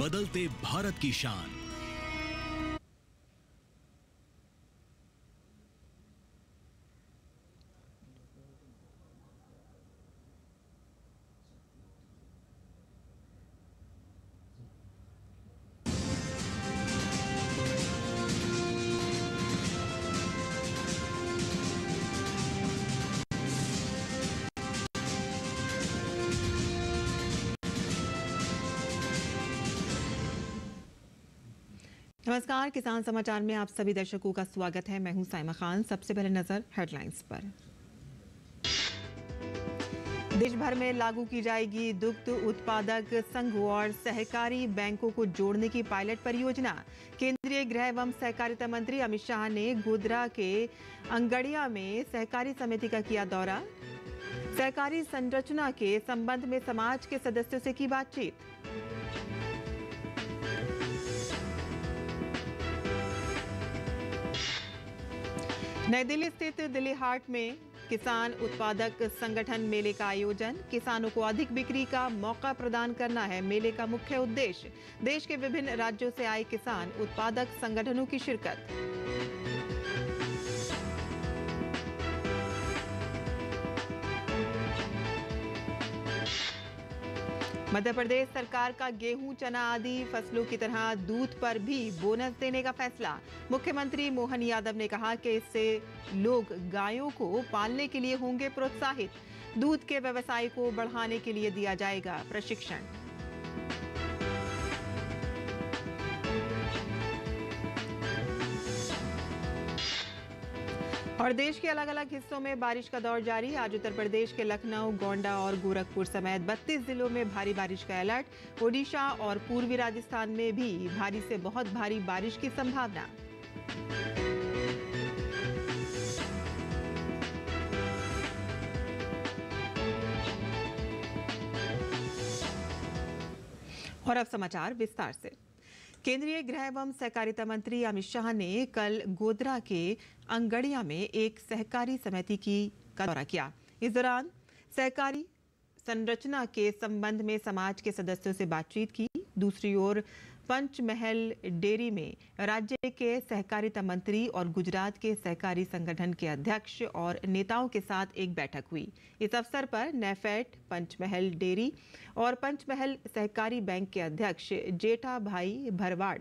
बदलते भारत की शान। नमस्कार, किसान समाचार में आप सभी दर्शकों का स्वागत है। मैं हूं साइमा खान। सबसे पहले नजर हेडलाइंस पर। देश भर में लागू की जाएगी दुग्ध उत्पादक संघों और सहकारी बैंकों को जोड़ने की पायलट परियोजना। केंद्रीय गृह एवं सहकारिता मंत्री अमित शाह ने गोधरा के अंगड़िया में सहकारी समिति का किया दौरा। सहकारी संरचना के संबंध में समाज के सदस्यों से की बातचीत। नई दिल्ली स्थित दिल्ली हाट में किसान उत्पादक संगठन मेले का आयोजन। किसानों को अधिक बिक्री का मौका प्रदान करना है मेले का मुख्य उद्देश्य। देश के विभिन्न राज्यों से आए किसान उत्पादक संगठनों की शिरकत। मध्य प्रदेश सरकार का गेहूं, चना आदि फसलों की तरह दूध पर भी बोनस देने का फैसला। मुख्यमंत्री मोहन यादव ने कहा कि इससे लोग गायों को पालने के लिए होंगे प्रोत्साहित। दूध के व्यवसाय को बढ़ाने के लिए दिया जाएगा प्रशिक्षण। और देश के अलग अलग हिस्सों में बारिश का दौर जारी। आज उत्तर प्रदेश के लखनऊ, गोंडा और गोरखपुर समेत 32 जिलों में भारी बारिश का अलर्ट। ओडिशा और पूर्वी राजस्थान में भी भारी से बहुत भारी बारिश की संभावना। और अब समाचार विस्तार से। केंद्रीय गृह एवं सहकारिता मंत्री अमित शाह ने कल गोधरा के अंगड़िया में एक सहकारी समिति का दौरा किया। इस दौरान सहकारी संरचना के संबंध में समाज के सदस्यों से बातचीत की। दूसरी ओर पंचमहल डेयरी में राज्य के सहकारिता मंत्री और गुजरात के सहकारी संगठन के अध्यक्ष और नेताओं के साथ एक बैठक हुई। इस अवसर पर नेफेड, पंचमहल डेयरी और पंचमहल सहकारी बैंक के अध्यक्ष जेठा भाई भरवाड़,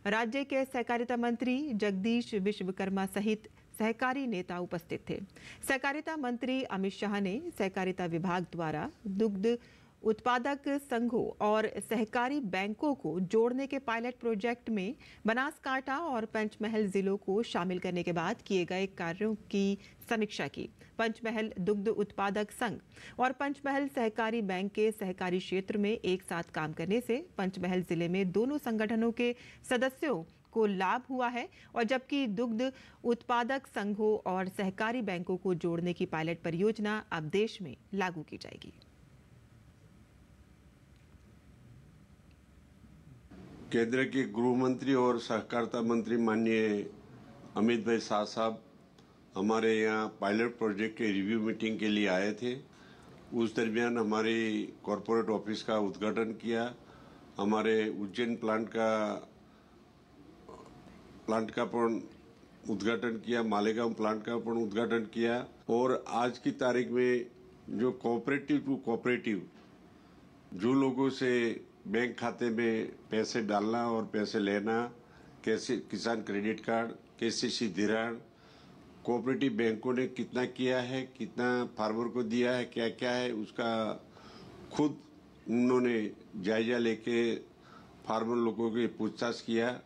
राज्य के सहकारिता मंत्री जगदीश विश्वकर्मा सहित सहकारी नेता उपस्थित थे। सहकारिता मंत्री अमित शाह ने सहकारिता विभाग द्वारा दुग्ध उत्पादक संघों और सहकारी बैंकों को जोड़ने के पायलट प्रोजेक्ट में बनासकांठा और पंचमहल जिलों को शामिल करने के बाद किए गए कार्यों की समीक्षा की। पंचमहल दुग्ध उत्पादक संघ और पंचमहल सहकारी बैंक के सहकारी क्षेत्र में एक साथ काम करने से पंचमहल जिले में दोनों संगठनों के सदस्यों को लाभ हुआ है, और जबकि दुग्ध उत्पादक संघों और सहकारी बैंकों को जोड़ने की पायलट परियोजना अब देश में लागू की जाएगी। केंद्र के गृह मंत्री और सहकारिता मंत्री माननीय अमित भाई शाह साहब हमारे यहाँ पायलट प्रोजेक्ट के रिव्यू मीटिंग के लिए आए थे। उस दरमियान हमारे कॉरपोरेट ऑफिस का उद्घाटन किया, हमारे उज्जैन प्लांट का उद्घाटन किया, मालेगांव प्लांट का उद्घाटन किया। और आज की तारीख में जो कोऑपरेटिव टू कोऑपरेटिव जो लोगों से बैंक खाते में पैसे डालना और पैसे लेना, कैसे किसान क्रेडिट कार्ड, कैसे सीधी ऋण, कोऑपरेटिव बैंकों ने कितना किया है, कितना फार्मर को दिया है, क्या क्या है, उसका खुद उन्होंने जायजा लेके फार्मर लोगों के पूछताछ किया।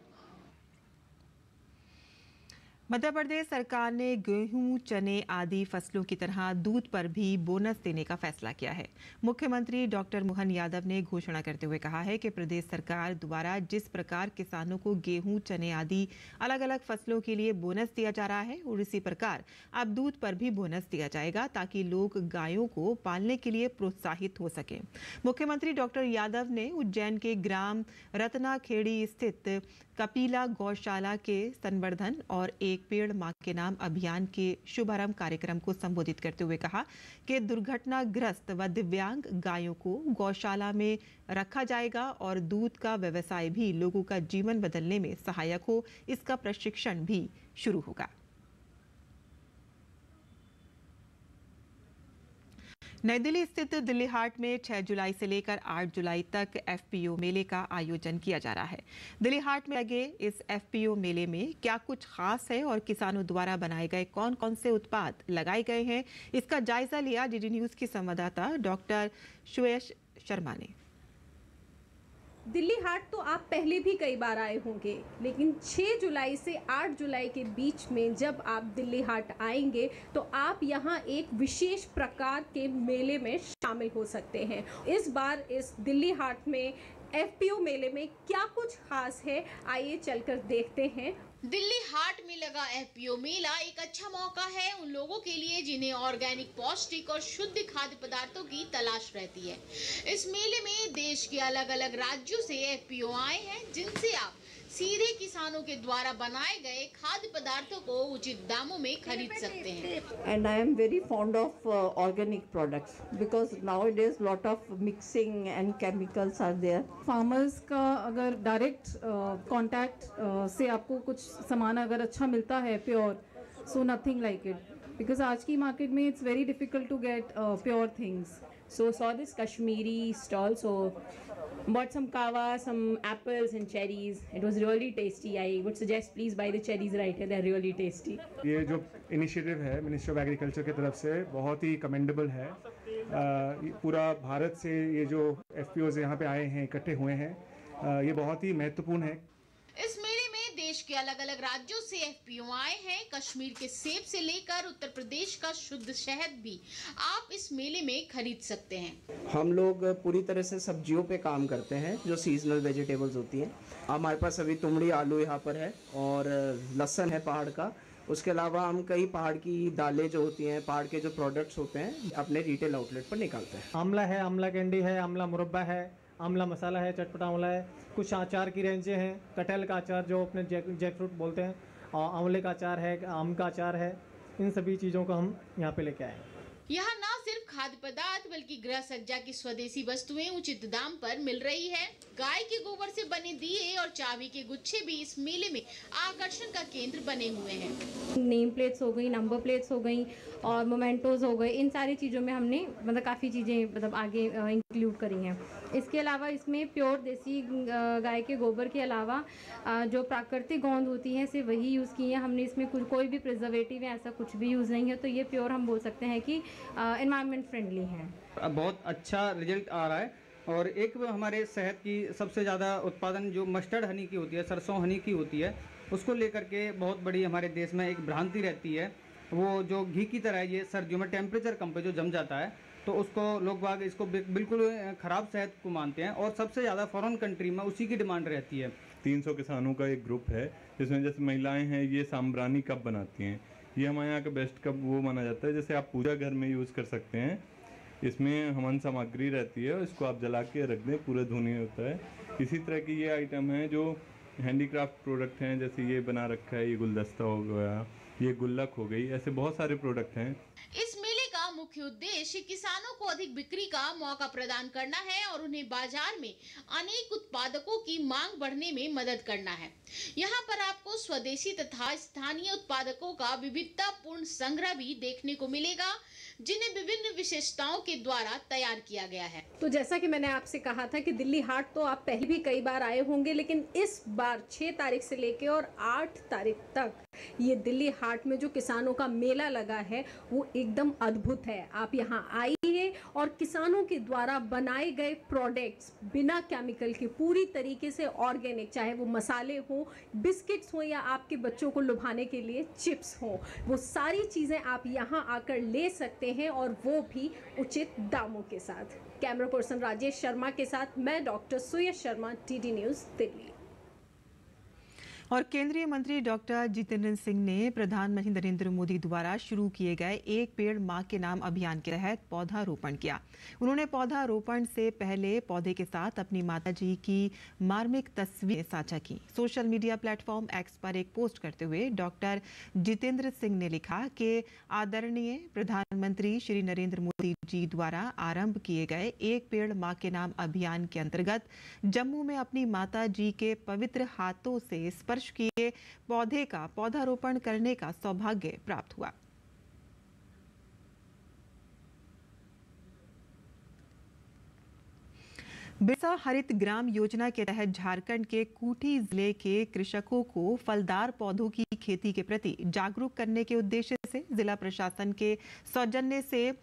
मध्य प्रदेश सरकार ने गेहूं, चने आदि फसलों की तरह दूध पर भी बोनस देने का फैसला किया है। मुख्यमंत्री डॉक्टर मोहन यादव ने घोषणा करते हुए कहा है कि प्रदेश सरकार द्वारा जिस प्रकार किसानों को गेहूं, चने आदि अलग अलग फसलों के लिए बोनस दिया जा रहा है, और इसी प्रकार अब दूध पर भी बोनस दिया जाएगा ताकि लोग गायों को पालने के लिए प्रोत्साहित हो सके। मुख्यमंत्री डॉक्टर यादव ने उज्जैन के ग्राम रत्नाखेड़ी स्थित कपिला गौशाला के संवर्धन और एक एक पेड़ मां के नाम अभियान के शुभारंभ कार्यक्रम को संबोधित करते हुए कहा कि दुर्घटनाग्रस्त व दिव्यांग गायों को गौशाला में रखा जाएगा और दूध का व्यवसाय भी लोगों का जीवन बदलने में सहायक हो, इसका प्रशिक्षण भी शुरू होगा। नई दिल्ली स्थित दिल्ली हाट में 6 जुलाई से लेकर 8 जुलाई तक एफपीओ मेले का आयोजन किया जा रहा है। दिल्ली हाट में लगे इस एफपीओ मेले में क्या कुछ खास है और किसानों द्वारा बनाए गए कौन कौन से उत्पाद लगाए गए हैं, इसका जायजा लिया डीडी न्यूज की संवाददाता डॉक्टर सुयश शर्मा ने। दिल्ली हाट तो आप पहले भी कई बार आए होंगे, लेकिन 6 जुलाई से 8 जुलाई के बीच में जब आप दिल्ली हाट आएंगे तो आप यहाँ एक विशेष प्रकार के मेले में शामिल हो सकते हैं। इस बार इस दिल्ली हाट में एफपीओ मेले में क्या कुछ खास है, आइए चलकर देखते हैं। दिल्ली हाट में लगा एफपीओ मेला एक अच्छा मौका है उन लोगों के लिए जिन्हें ऑर्गेनिक, पौष्टिक और शुद्ध खाद्य पदार्थों की तलाश रहती है। इस मेले में देश के अलग अलग राज्यों से एफपीओ आए हैं, जिनसे आप सीधे किसानों के द्वारा बनाए गए खाद्य पदार्थों को उचित दामों में खरीद सकते हैं। And I am very fond of organic products because nowadays lot of mixing and chemicals are there. Farmers का अगर डायरेक्ट कांटेक्ट से आपको कुछ सामान अगर अच्छा मिलता है pure, so nothing like it, because आज की मार्केट में it's very difficult to get pure things. So saw this Kashmiri stall, so bought some kava, some apples and cherries. It was really tasty. I would suggest please buy the cherries right here. They're really tasty. ये जो initiative है ministry of agriculture की तरफ से बहुत ही commendable है। पूरा भारत से ये जो एफपीओज यहाँ पे आए हैं, इकट्ठे हुए हैं, ये बहुत ही महत्वपूर्ण है। इस मेले में देश के अलग अलग राज्यों से एफपीओ आए हैं। कश्मीर के सेब से लेकर उत्तर प्रदेश का शुद्ध शहद भी आप इस मेले में खरीद सकते हैं। हम लोग पूरी तरह से सब्जियों पे काम करते हैं, जो सीजनल वेजिटेबल्स होती हैं। हमारे पास अभी तुमड़ी आलू यहाँ पर है और लहसुन है पहाड़ का। उसके अलावा हम कई पहाड़ की दालें जो होती हैं, पहाड़ के जो प्रोडक्ट्स होते हैं, अपने रिटेल आउटलेट पर निकालते हैं। आंवला है, आंवला कैंडी है, आंवला मुरब्बा है, आंवला मसाला है, चटपटा आंवला है, कुछ अचार की रेंजें हैं, कटहल का अचार जो अपने जैक फ्रूट बोलते हैं, और आंवले का अचार है, आम का अचार है। इन सभी चीज़ों को हम यहाँ पे लेके आए हैं। यहाँ न सिर्फ खाद्य पदार्थ बल्कि गृह सज्जा की स्वदेशी वस्तुएं उचित दाम पर मिल रही है। गाय के गोबर से बने दिए और चाबी के गुच्छे भी इस मेले में आकर्षण का केंद्र बने हुए हैं। नेम प्लेट्स हो गई, नंबर प्लेट्स हो गई और मोमेंटोज हो गए, इन सारी चीज़ों में हमने मतलब काफ़ी चीज़ें मतलब आगे इंक्लूड करी हैं। इसके अलावा इसमें प्योर देसी गाय के गोबर के अलावा जो प्राकृतिक गोंद होती है सिर्फ वही यूज़ की है हमने। इसमें कोई भी प्रिजर्वेटिव या ऐसा कुछ भी यूज़ नहीं है, तो ये प्योर हम बोल सकते हैं कि एनवायरनमेंट फ्रेंडली है। बहुत अच्छा रिजल्ट आ रहा है। और एक हमारे शहद की सबसे ज़्यादा उत्पादन जो मस्टर्ड हनी की होती है, सरसों हनी की होती है, उसको लेकर के बहुत बड़ी हमारे देश में एक भ्रांति रहती है। वो जो घी की तरह है, ये सर्दियों में टेम्परेचर कम पे जो जम जाता है, तो उसको लोग बाग इसको बिल्कुल ख़राब शहद को मानते हैं और सबसे ज़्यादा फॉरेन कंट्री में उसी की डिमांड रहती है। 300 किसानों का एक ग्रुप है जिसमें जैसे महिलाएं हैं, ये सांब्रानी कप बनाती हैं। ये हमारे यहाँ का बेस्ट कप वो माना जाता है, जैसे आप पूजा घर में यूज़ कर सकते हैं। इसमें हवन सामग्री रहती है, इसको आप जला के रख दें, पूरा धुनी होता है। इसी तरह की ये आइटम है जो हैंडीक्राफ्ट प्रोडक्ट हैं, जैसे ये बना रखा है, ये गुलदस्ता हो गया, ये गुल्लक हो गई, ऐसे बहुत सारे प्रोडक्ट हैं। इस मेले का मुख्य उद्देश्य किसानों को अधिक बिक्री का मौका प्रदान करना है और उन्हें बाजार में अनेक उत्पादकों की मांग बढ़ने में मदद करना है। यहाँ पर आपको स्वदेशी तथा स्थानीय उत्पादकों का विविधतापूर्ण संग्रह भी देखने को मिलेगा, जिन्हें विभिन्न विशेषताओं के द्वारा तैयार किया गया है। तो जैसा कि मैंने आपसे कहा था कि दिल्ली हाट तो आप पहले भी कई बार आए होंगे, लेकिन इस बार 6 तारीख से लेके और 8 तारीख तक ये दिल्ली हाट में जो किसानों का मेला लगा है वो एकदम अद्भुत है। आप यहाँ आइए और किसानों के द्वारा बनाए गए प्रोडक्ट्स बिना केमिकल के, पूरी तरीके से ऑर्गेनिक, चाहे वो मसाले हो, बिस्किट्स हो या आपके बच्चों को लुभाने के लिए चिप्स हो, वो सारी चीज़ें आप यहाँ आकर ले सकते हैं और वो भी उचित दामों के साथ। कैमरा पर्सन राजेश शर्मा के साथ मैं डॉक्टर सुयश शर्मा, डीडी न्यूज़ दिल्ली। और केंद्रीय मंत्री डॉक्टर जितेंद्र सिंह ने प्रधानमंत्री नरेंद्र मोदी द्वारा शुरू किए गए एक पेड़ मां के नाम अभियान के तहत पौधारोपण किया। उन्होंने पौधारोपण से पहले पौधे के साथ अपनी माताजी की मार्मिक तस्वीरें साझा की। सोशल मीडिया प्लेटफॉर्म एक्स पर एक पोस्ट करते हुए डॉक्टर जितेंद्र सिंह ने लिखा कि आदरणीय प्रधानमंत्री श्री नरेंद्र मोदी जी द्वारा आरंभ किए गए एक पेड़ मां के नाम अभियान के अंतर्गत जम्मू में अपनी माता जी के पवित्र हाथों से स्पर्श किए पौधे का पौधारोपण करने का सौभाग्य प्राप्त हुआ। बिरसा हरित ग्राम योजना के तहत झारखंड के खूंटी जिले के कृषकों को फलदार पौधों की खेती के प्रति जागरूक करने के उद्देश्य से जिला प्रशासन के सौजन्य से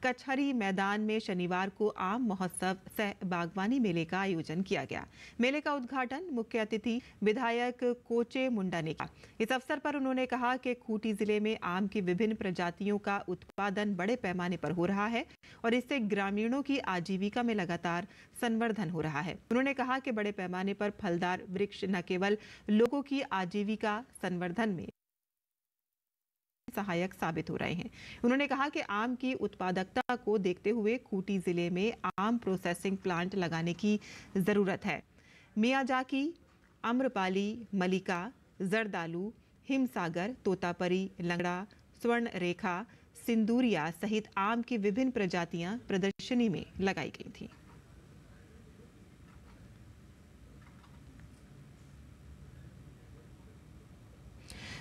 कचहरी मैदान में शनिवार को आम महोत्सव सह बागवानी मेले का आयोजन किया गया। मेले का उद्घाटन मुख्य अतिथि विधायक कोचे मुंडा ने किया। इस अवसर पर उन्होंने कहा कि खूंटी जिले में आम की विभिन्न प्रजातियों का उत्पादन बड़े पैमाने पर हो रहा है और इससे ग्रामीणों की आजीविका में लगातार संवर्धन हो रहा है। उन्होंने कहा कि बड़े पैमाने पर फलदार वृक्ष न केवल लोगों की आजीविका संवर्धन में सहायक साबित हो रहे हैं। उन्होंने कहा कि आम की उत्पादकता को देखते हुए खूंटी जिले में आम प्रोसेसिंग प्लांट लगाने की जरूरत है। मियाजाकी, आम्रपाली, मलिका, जरदालू, हिमसागर, तोतापरी, लंगड़ा, स्वर्ण रेखा, सिंदूरिया सहित आम की विभिन्न प्रजातियां प्रदर्शनी में लगाई गई थी।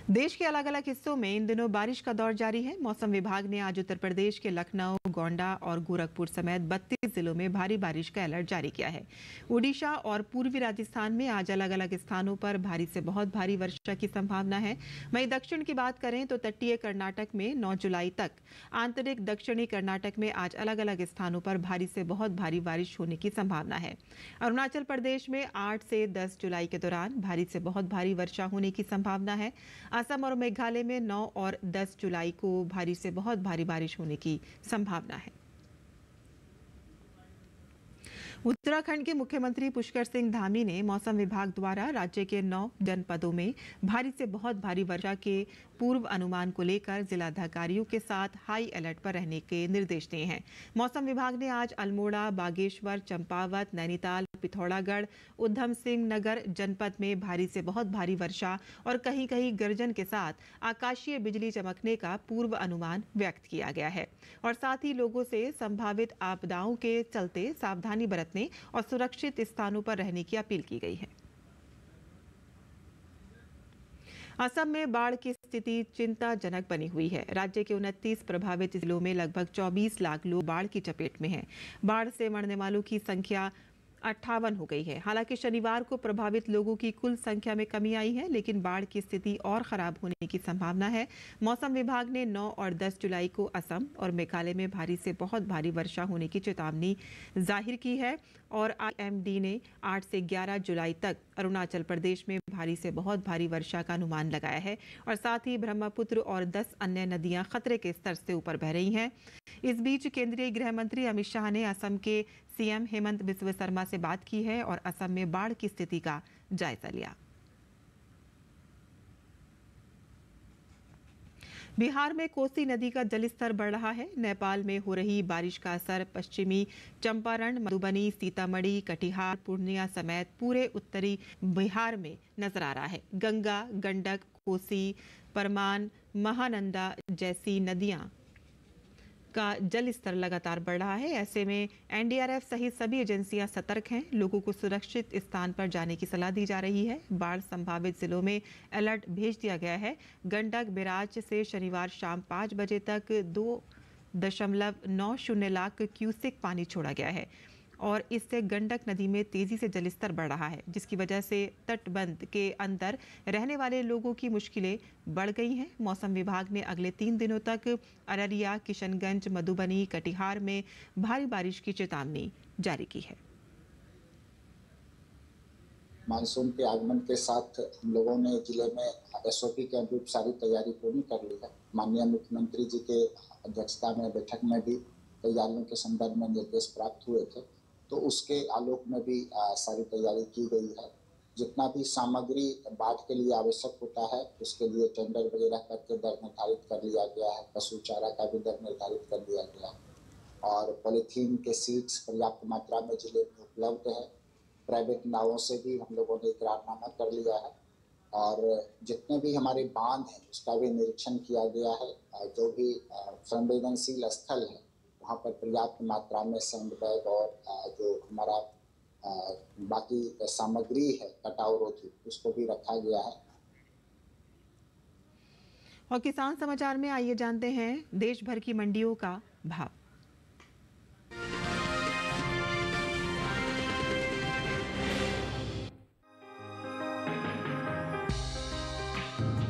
देश के अलग अलग हिस्सों में इन दिनों बारिश का दौर जारी है। मौसम विभाग ने आज उत्तर प्रदेश के लखनऊ, गोंडा और गोरखपुर समेत 32 जिलों में भारी बारिश का अलर्ट जारी किया है। ओडिशा और पूर्वी राजस्थान में आज अलग अलग स्थानों पर भारी से बहुत भारी वर्षा की संभावना है। वहीं दक्षिण की बात करें तो तटीय कर्नाटक में 9 जुलाई तक, आंतरिक दक्षिणी कर्नाटक में आज अलग अलग स्थानों पर भारी से बहुत भारी बारिश होने की संभावना है। अरुणाचल प्रदेश में 8 से 10 जुलाई के दौरान भारी से बहुत भारी वर्षा होने की संभावना है। असम और मेघालय में 9 और 10 जुलाई को भारी से बहुत भारी बारिश होने की संभावना है। उत्तराखंड के मुख्यमंत्री पुष्कर सिंह धामी ने मौसम विभाग द्वारा राज्य के 9 जनपदों में भारी से बहुत भारी वर्षा के पूर्व अनुमान को लेकर जिलाधिकारियों के साथ हाई अलर्ट पर रहने के निर्देश दिए हैं। मौसम विभाग ने आज अल्मोड़ा, बागेश्वर, चंपावत, नैनीताल, पिथौरागढ़, उधम सिंह नगर जनपद में भारी से बहुत भारी वर्षा और कहीं कहीं गर्जन के साथ आकाशीय बिजली चमकने का पूर्व अनुमान व्यक्त किया गया है और साथ ही लोगों से संभावित आपदाओं के चलते सावधानी बरतने और सुरक्षित स्थानों पर रहने की अपील की गई है। असम में बाढ़ की स्थिति चिंताजनक बनी हुई है। राज्य के 29 प्रभावित जिलों में लगभग 24 लाख लोग बाढ़ की चपेट में हैं। बाढ़ से मरने वालों की संख्या 58 हो गई है। हालांकि शनिवार को प्रभावित लोगों की कुल संख्या में कमी आई है, लेकिन बाढ़ की स्थिति और खराब होने की संभावना है। मौसम विभाग ने 9 और 10 जुलाई को असम और मेघालय में भारी से बहुत भारी वर्षा होने की चेतावनी जाहिर की है और IMD ने 8 से 11 जुलाई तक अरुणाचल प्रदेश में भारी से बहुत भारी वर्षा का अनुमान लगाया है और साथ ही ब्रह्मपुत्र और 10 अन्य नदियां खतरे के स्तर से ऊपर बह रही हैं। इस बीच केंद्रीय गृह मंत्री अमित शाह ने असम के CM हेमंत बिस्वा शर्मा से बात की है और असम में बाढ़ की स्थिति का जायजा लिया। बिहार में कोसी नदी का जलस्तर बढ़ रहा है। नेपाल में हो रही बारिश का असर पश्चिमी चंपारण, मधुबनी, सीतामढ़ी, कटिहार, पूर्णिया समेत पूरे उत्तरी बिहार में नजर आ रहा है। गंगा, गंडक, कोसी, परमान, महानंदा जैसी नदियां का जल स्तर लगातार बढ़ रहा है। ऐसे में NDRF सहित सभी एजेंसियां सतर्क हैं। लोगों को सुरक्षित स्थान पर जाने की सलाह दी जा रही है। बाढ़ संभावित जिलों में अलर्ट भेज दिया गया है। गंडक बैराज से शनिवार शाम 5 बजे तक 2.90 लाख क्यूसेक पानी छोड़ा गया है और इससे गंडक नदी में तेजी से जलस्तर बढ़ रहा है, जिसकी वजह से तटबंध के अंदर रहने वाले लोगों की मुश्किलें बढ़ गई हैं। मौसम विभाग ने अगले 3 दिनों तक अररिया, किशनगंज, मधुबनी, कटिहार में भारी बारिश की चेतावनी जारी की है। मानसून के आगमन के साथ हम लोगों ने जिले में SOP के अनुरूप सारी तैयारी पूरी कर ली है। माननीय मुख्यमंत्री जी के अध्यक्षता में बैठक में भी तैयारियों के संदर्भ में निर्देश प्राप्त हुए थे, तो उसके आलोक में भी सारी तैयारी की गई है। जितना भी सामग्री बाढ़ के लिए आवश्यक होता है उसके लिए टेंडर वगैरह करके दर निर्धारित कर लिया गया है। पशु चारा का भी दर निर्धारित कर दिया गया है और पॉलीथीन के सीड्स पर्याप्त मात्रा में जिले में उपलब्ध है। प्राइवेट नावों से भी हम लोगों ने करारनामा कर लिया है और जितने भी हमारे बांध हैं उसका भी निरीक्षण किया गया है। जो भी संवेदनशील स्थल है वहाँ पर पर्याप्त मात्रा में सैंड बैग और जो हमारा बाकी सामग्री है कटाव रोधी उसको भी रखा गया है। और किसान समाचार में आइए जानते हैं देश भर की मंडियों का भाव।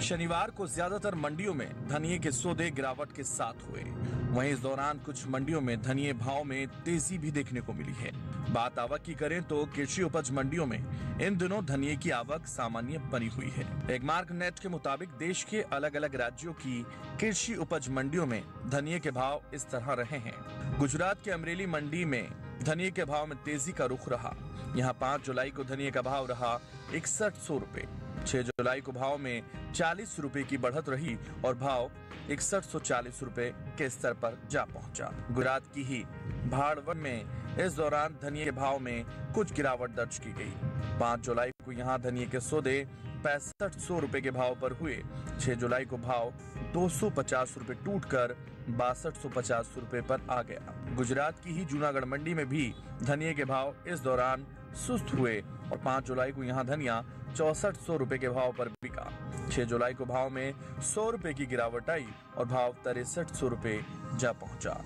शनिवार को ज्यादातर मंडियों में धनिये के सौदे गिरावट के साथ हुए। वहीं इस दौरान कुछ मंडियों में धनिये भाव में तेजी भी देखने को मिली है। बात आवक की करें तो कृषि उपज मंडियों में इन दिनों धनिये की आवक सामान्य बनी हुई है। एगमार्क नेट के मुताबिक देश के अलग अलग राज्यों की कृषि उपज मंडियों में धनिये के भाव इस तरह रहे हैं। गुजरात के अमरेली मंडी में धनिये के भाव में तेजी का रुख रहा। यहाँ 5 जुलाई को धनिये का भाव रहा 6100 रुपए। 6 जुलाई को भाव में 40 रुपए की बढ़त रही और भाव 6140 रुपए के स्तर पर जा पहुंचा। गुजरात की ही भाड़वन में इस दौरान धनिये के भाव में कुछ गिरावट दर्ज की गई। 5 जुलाई को यहाँ धनिये के सौदे 6500 रुपए के भाव पर हुए। 6 जुलाई को भाव 250 रुपए टूटकर 6250 रुपए पर आ गया। गुजरात की ही जूनागढ़ मंडी में भी धनिये के भाव इस दौरान सुस्त हुए और 5 जुलाई को यहाँ धनिया 6400 रुपए के भाव पर बिका। 6 जुलाई को भाव में 100 रुपए की गिरावट आई और भाव 6300 रुपए जा पहुंचा।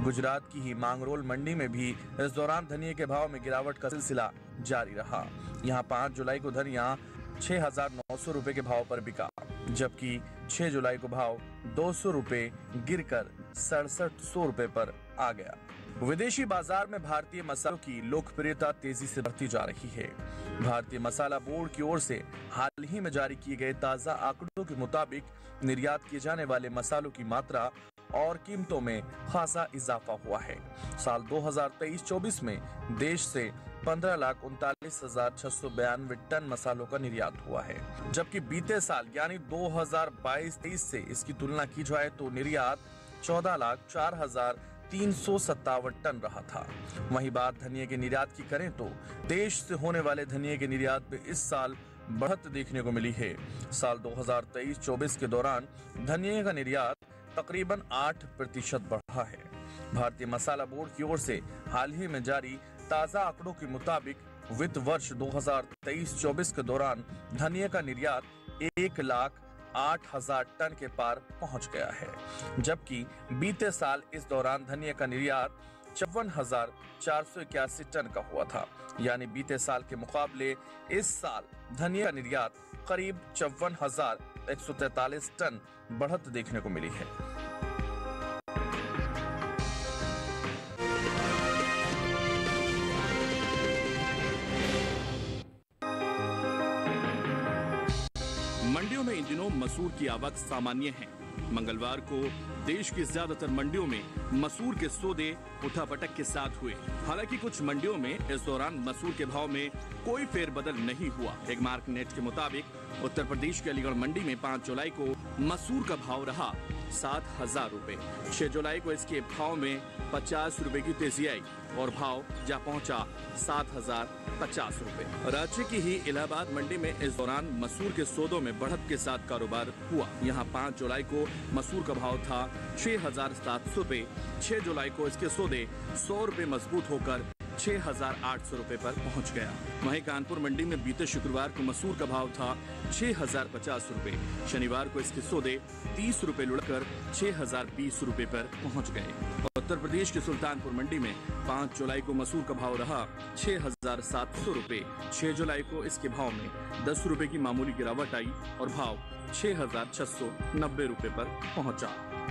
गुजरात की ही मांगरोल मंडी में भी इस दौरान धनिये के भाव में गिरावट का सिलसिला जारी रहा। यहाँ 5 जुलाई को धनिया 6900 रुपए के भाव पर बिका, जबकि 6 जुलाई को भाव 200 रुपए गिरकर 6700 रुपए पर आ गया। विदेशी बाजार में भारतीय मसालों की लोकप्रियता तेजी से बढ़ती जा रही है। भारतीय मसाला बोर्ड की ओर से हाल ही में जारी किए गए ताजा आंकड़ों के मुताबिक निर्यात किए जाने वाले मसालों की मात्रा और कीमतों में खासा इजाफा हुआ है। साल 2023-24 में देश से 15,39,692 टन मसालों का निर्यात हुआ है, जबकि बीते साल यानी 2022-23 से इसकी तुलना की जाए तो निर्यात 14,04,357 टन रहा था। वहीं बात धनिये के निर्यात की करें तो देश से होने वाले धनिये के निर्यात में इस साल बढ़त देखने को मिली है। साल 2023-24 के दौरान धनिये का निर्यात तकरीबन 8% बढ़ा है। भारतीय मसाला बोर्ड की ओर से हाल ही में जारी ताजा आंकड़ों के मुताबिक वित्त वर्ष 2023-24 के दौरान धनिये का निर्यात 1,08,000 टन के पार पहुंच गया है, जबकि बीते साल इस दौरान धनिये का निर्यात 54,481 टन का हुआ था। यानी बीते साल के मुकाबले इस साल धनिये का निर्यात करीब 54,143 टन बढ़त देखने को मिली है। मंडियों में इन दिनों मसूर की आवक सामान्य है। मंगलवार को देश की ज्यादातर मंडियों में मसूर के सौदे उठापटक के साथ हुए। हालांकि कुछ मंडियों में इस दौरान मसूर के भाव में कोई फेरबदल नहीं हुआ। एगमार्क नेट के मुताबिक उत्तर प्रदेश के अलीगढ़ मंडी में 5 जुलाई को मसूर का भाव रहा 7,000 रुपए। 6 जुलाई को इसके भाव में 50 रुपए की तेजी आई और भाव जा पहुंचा 7,050 रुपए। राज्य की ही इलाहाबाद मंडी में इस दौरान मसूर के सौदों में बढ़त के साथ कारोबार हुआ। यहां 5 जुलाई को मसूर का भाव था 6,700 रुपए। 6 जुलाई को इसके सौदे 100 रुपए मजबूत होकर 6,800 रुपए पर पहुंच गया। वहीं कानपुर मंडी में बीते शुक्रवार को मसूर का भाव था 6,050 रुपए। शनिवार को इसके सौदे 30 रुपए लुढ़कर 6,020 रुपए पर पहुंच गए। उत्तर प्रदेश के सुल्तानपुर मंडी में 5 जुलाई को मसूर का भाव रहा 6,700 रुपए। 6 जुलाई को इसके भाव में 10 रुपए की मामूली गिरावट आई और भाव 6,690 रुपए पर पहुंचा।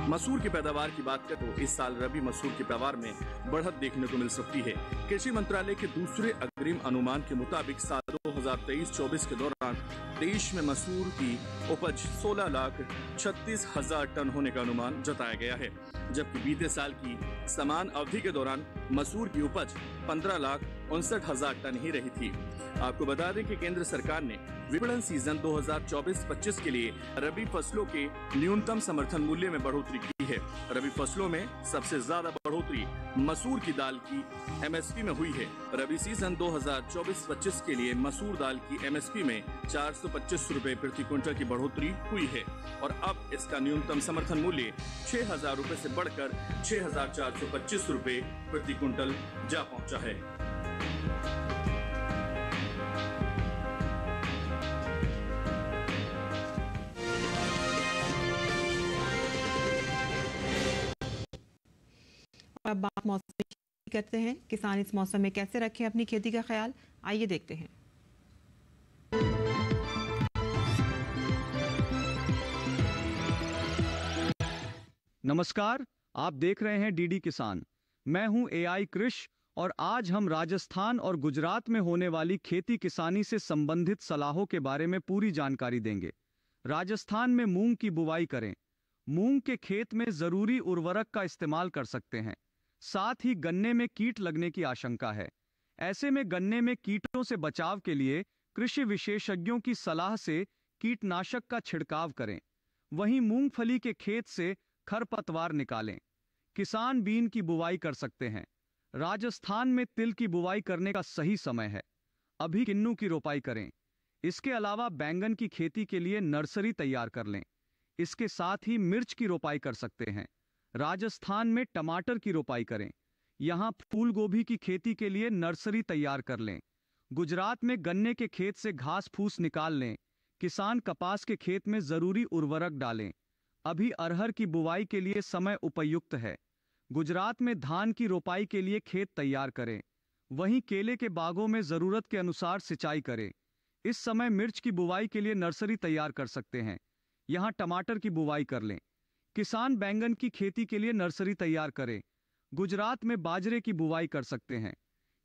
मसूर की पैदावार की बात करें तो इस साल रबी मसूर की पैदावार में बढ़त देखने को मिल सकती है। कृषि मंत्रालय के दूसरे अग्रिम अनुमान के मुताबिक साल 2023-24 के दौरान देश में मसूर की उपज 16,36,000 टन होने का अनुमान जताया गया है, जबकि बीते साल की समान अवधि के दौरान मसूर की उपज 15,59,000 टन ही रही थी। आपको बता दें कि केंद्र सरकार ने विपणन सीजन 2024-25 के लिए रबी फसलों के न्यूनतम समर्थन मूल्य में बढ़ोतरी की है। रबी फसलों में सबसे ज्यादा बढ़ोतरी मसूर की दाल की एमएसपी में हुई है। रबी सीजन 2024-25 के लिए मसूर दाल की एमएसपी में 425 रुपए प्रति क्विंटल की बढ़ोतरी हुई है और अब इसका न्यूनतम समर्थन मूल्य 6,000 रुपए से बढ़कर 6,425 रुपए प्रति क्विंटल जा पहुंचा है। अब बात मौसम की करते हैं। किसान इस मौसम में कैसे रखें अपनी खेती का ख्याल, आइए देखते हैं। नमस्कार, आप देख रहे हैं डीडी किसान। मैं हूं एआई कृष और आज हम राजस्थान और गुजरात में होने वाली खेती किसानी से संबंधित सलाहों के बारे में पूरी जानकारी देंगे। राजस्थान में मूंग की बुवाई करें। मूंग के खेत में जरूरी उर्वरक का इस्तेमाल कर सकते हैं। साथ ही गन्ने में कीट लगने की आशंका है। ऐसे में गन्ने में कीटों से बचाव के लिए कृषि विशेषज्ञों की सलाह से कीटनाशक का छिड़काव करें। वहीं मूंगफली के खेत से खरपतवार निकालें। किसान बीन की बुवाई कर सकते हैं। राजस्थान में तिल की बुवाई करने का सही समय है। अभी किन्नू की रोपाई करें। इसके अलावा बैंगन की खेती के लिए नर्सरी तैयार कर लें। इसके साथ ही मिर्च की रोपाई कर सकते हैं। राजस्थान में टमाटर की रोपाई करें। यहां फूल गोभी की खेती के लिए नर्सरी तैयार कर लें। गुजरात में गन्ने के खेत से घास फूस निकाल लें। किसान कपास के खेत में जरूरी उर्वरक डालें। अभी अरहर की बुवाई के लिए समय उपयुक्त है। गुजरात में धान की रोपाई के लिए खेत तैयार करें। वहीं केले के बागों में जरूरत के अनुसार सिंचाई करें। इस समय मिर्च की बुवाई के लिए नर्सरी तैयार कर सकते हैं। यहां टमाटर की बुवाई कर लें। किसान बैंगन की खेती के लिए नर्सरी तैयार करें। गुजरात में बाजरे की बुवाई कर सकते हैं।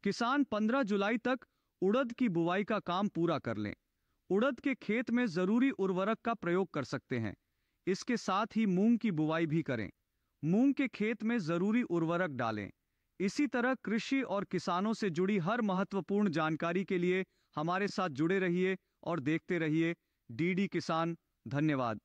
किसान 15 जुलाई तक उड़द की बुवाई का काम पूरा कर लें। उड़द के खेत में जरूरी उर्वरक का प्रयोग कर सकते हैं। इसके साथ ही मूंग की बुवाई भी करें। मूंग के खेत में जरूरी उर्वरक डालें। इसी तरह कृषि और किसानों से जुड़ी हर महत्वपूर्ण जानकारी के लिए हमारे साथ जुड़े रहिए और देखते रहिए डीडी किसान। धन्यवाद।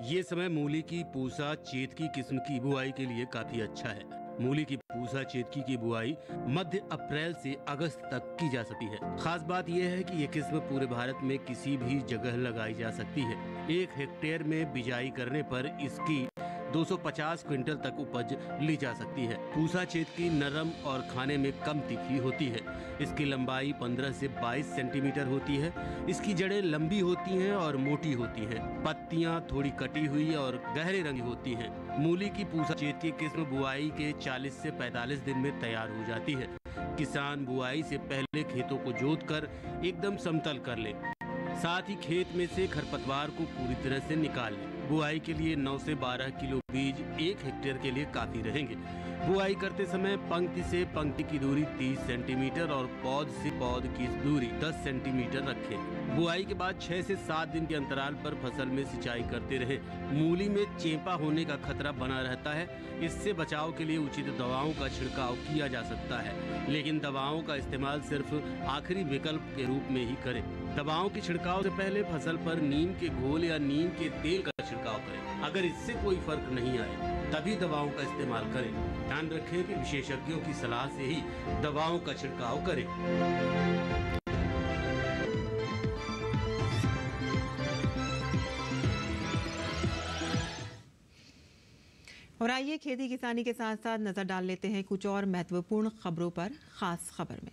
ये समय मूली की पूसा चेतकी किस्म की बुआई के लिए काफी अच्छा है। मूली की पूसा चेतकी की बुआई मध्य अप्रैल से अगस्त तक की जा सकती है। खास बात यह है कि ये किस्म पूरे भारत में किसी भी जगह लगाई जा सकती है। 1 हेक्टेयर में बिजाई करने पर इसकी 250 क्विंटल तक उपज ली जा सकती है। पूसा चेतकी नरम और खाने में कम तीखी होती है। इसकी लंबाई 15 से 22 सेंटीमीटर होती है। इसकी जड़ें लंबी होती हैं और मोटी होती हैं। पत्तियां थोड़ी कटी हुई और गहरे रंग होती हैं। मूली की पूसा चेतकी किस्म बुआई के 40 से 45 दिन में तैयार हो जाती है। किसान बुआई से पहले खेतों को जोतकर एकदम समतल कर ले। साथ ही खेत में से खरपतवार को पूरी तरह से निकाल लें। बुआई के लिए 9 से 12 किलो बीज 1 हेक्टेयर के लिए काफी रहेंगे। बुआई करते समय पंक्ति से पंक्ति की दूरी 30 सेंटीमीटर और पौध से पौध की दूरी 10 सेंटीमीटर रखें। बुआई के बाद 6 से 7 दिन के अंतराल पर फसल में सिंचाई करते रहें। मूली में चेपा होने का खतरा बना रहता है। इससे बचाव के लिए उचित दवाओं का छिड़काव किया जा सकता है, लेकिन दवाओं का इस्तेमाल सिर्फ आखिरी विकल्प के रूप में ही करें। दवाओं के छिड़काव से पहले फसल पर नीम के घोल या नीम के तेल का छिड़काव करें। अगर इससे कोई फर्क नहीं आए तभी दवाओं का इस्तेमाल करें। ध्यान रखें कि विशेषज्ञों की सलाह से ही दवाओं का छिड़काव करें। और आइए खेती किसानी के साथ साथ नजर डाल लेते हैं कुछ और महत्वपूर्ण खबरों पर। खास खबर में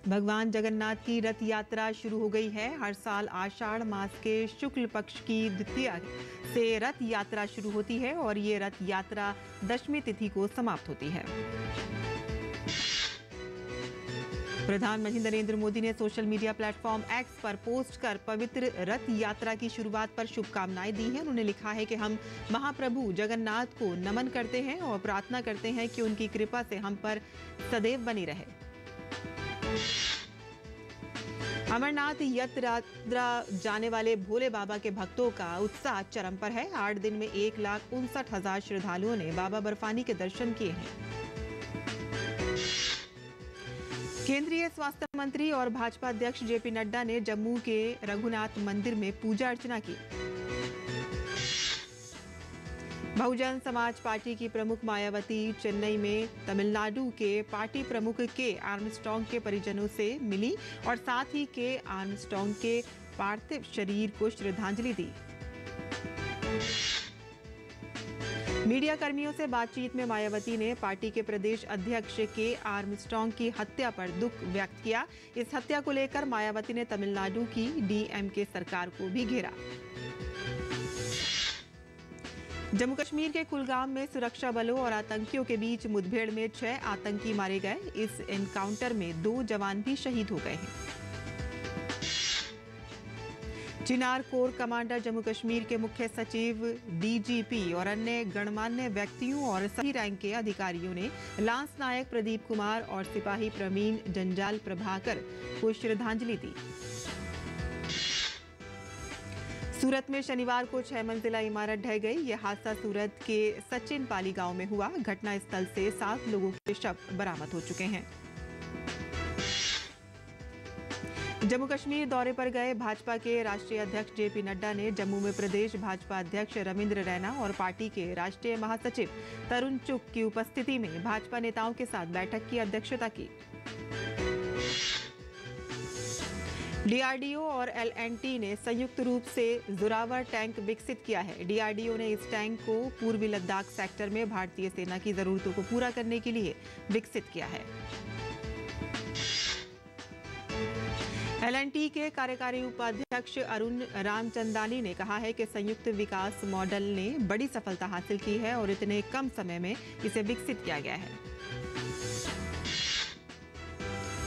भगवान जगन्नाथ की रथ यात्रा शुरू हो गई है। हर साल आषाढ़ मास के शुक्ल पक्ष की द्वितीया से रथ यात्रा शुरू होती है और ये रथ यात्रा दशमी तिथि को समाप्त होती है। प्रधानमंत्री नरेंद्र मोदी ने सोशल मीडिया प्लेटफॉर्म एक्स पर पोस्ट कर पवित्र रथ यात्रा की शुरुआत पर शुभकामनाएं दी हैं। उन्होंने लिखा है कि हम महाप्रभु जगन्नाथ को नमन करते हैं और प्रार्थना करते हैं कि उनकी कृपा से हम पर सदैव बनी रहे। अमरनाथ यात्रा जाने वाले भोले बाबा के भक्तों का उत्साह चरम पर है। 8 दिन में 1,59,000 श्रद्धालुओं ने बाबा बर्फानी के दर्शन किए हैं। केंद्रीय स्वास्थ्य मंत्री और भाजपा अध्यक्ष जेपी नड्डा ने जम्मू के रघुनाथ मंदिर में पूजा अर्चना की। बहुजन समाज पार्टी की प्रमुख मायावती चेन्नई में तमिलनाडु के पार्टी प्रमुख के आर्मस्ट्रांग के परिजनों से मिली और साथ ही के आर्मस्ट्रांग के पार्थिव शरीर को श्रद्धांजलि दी। मीडिया कर्मियों से बातचीत में मायावती ने पार्टी के प्रदेश अध्यक्ष के आर्मस्ट्रांग की हत्या पर दुख व्यक्त किया। इस हत्या को लेकर मायावती ने तमिलनाडु की डीएमके सरकार को भी घेरा। जम्मू कश्मीर के कुलगाम में सुरक्षा बलों और आतंकियों के बीच मुठभेड़ में 6 आतंकी मारे गए। इस एनकाउंटर में 2 जवान भी शहीद हो गए हैं। चिनार कोर कमांडर जम्मू कश्मीर के मुख्य सचिव, डीजीपी और अन्य गणमान्य व्यक्तियों और सभी रैंक के अधिकारियों ने लांस नायक प्रदीप कुमार और सिपाही प्रवीण जंजाल प्रभाकर को श्रद्धांजलि दी। सूरत में शनिवार को 6 मंजिला इमारत ढह गई। यह हादसा सूरत के सचिन पाली गांव में हुआ। घटनास्थल से 7 लोगों के शव बरामद हो चुके हैं। जम्मू कश्मीर दौरे पर गए भाजपा के राष्ट्रीय अध्यक्ष जेपी नड्डा ने जम्मू में प्रदेश भाजपा अध्यक्ष रविंद्र रैना और पार्टी के राष्ट्रीय महासचिव तरुण चुग की उपस्थिति में भाजपा नेताओं के साथ बैठक की अध्यक्षता की। डीआरडीओ और एलएनटी ने संयुक्त रूप से जोरावर टैंक विकसित किया है। डीआरडीओ ने इस टैंक को पूर्वी लद्दाख सेक्टर में भारतीय सेना की जरूरतों को पूरा करने के लिए विकसित किया है। एलएनटी के कार्यकारी उपाध्यक्ष अरुण रामचंदानी ने कहा है कि संयुक्त विकास मॉडल ने बड़ी सफलता हासिल की है और इतने कम समय में इसे विकसित किया गया है।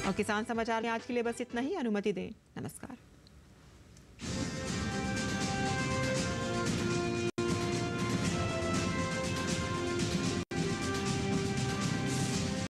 और किसान समाचार में आज के लिए बस इतना ही। अनुमति दें। नमस्कार।